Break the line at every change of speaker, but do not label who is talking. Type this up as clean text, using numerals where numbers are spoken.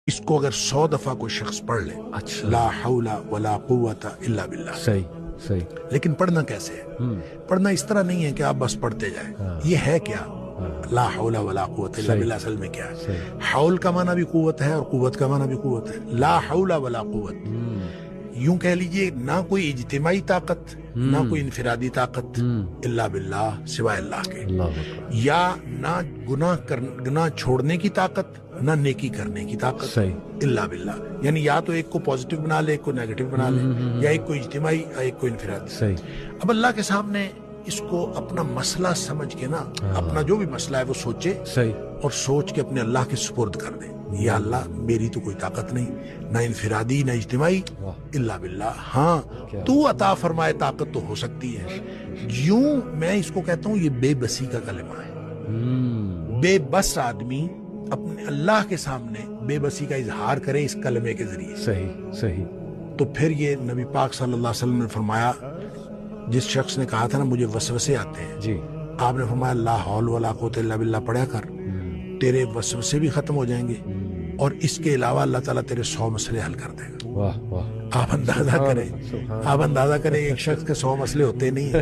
इसको अगर 100 दफा कोई शख्स पढ़ ले,
अच्छा।
ला हौला वला कुव्वता इल्ला बिल्लाह,
सही सही।
लेकिन पढ़ना कैसे है? पढ़ना इस तरह नहीं है कि आप बस पढ़ते जाए। ये है क्या? ला हौला वला कुव्वता इल्ला बिल्लाह असल में क्या है? हौल का माना भी कुव्वत है और कुव्वत का माना भी कुव्वत है। ला हौला वला कुव्वत, यूं कह लीजिए ना कोई इज्तिमाई ताकत, ना कोई इनफिरादी ताकत, इल्ला बिल्लाह, सिवाय अल्लाह के। या ना गुनाह छोड़ने की ताकत, ना नेकी करने की ताकत,
सही।
इल्ला बिल्लाह। यानी या तो एक को पॉजिटिव बना ले, एक को नेगेटिव बना ले, या एक को इज्तिमाई या एक को इनफिरादी।
सही।
अब अल्लाह के सामने इसको अपना मसला समझ के ना, अपना जो भी मसला है वो सोचे,
सही।
और सोच के अपने अल्लाह के सुपुर्द कर दे। या अल्लाह, मेरी तो कोई ताकत नहीं, ना इनफिरादी ना इज्तिमाई, इल्ला बिल्लाह। हाँ, तू अता फरमाए ताकत तो हो सकती है। यूं मैं इसको कहता हूं, ये बेबसी का कलमा है। बेबस आदमी अपने अल्लाह के सामने बेबसी का इजहार करे इस कलमे के जरिए।
सही सही।
तो फिर ये नबी पाक सल्लल्लाहु अलैहि वसल्लम ने फरमाया, जिस शख्स ने कहा था ना मुझे वसवसे आते हैं
जी,
आपने फरमाया ला हौल वला कुव्वता इल्ला बिल्लाह पढ़ा कर, तेरे वसवसे भी खत्म हो जाएंगे और इसके अलावा अल्लाह ताला तेरे 100 मसले हल कर देगा।
वाह वाह।
आप अंदाजा करें, एक शख्स के 100 मसले होते नहीं है।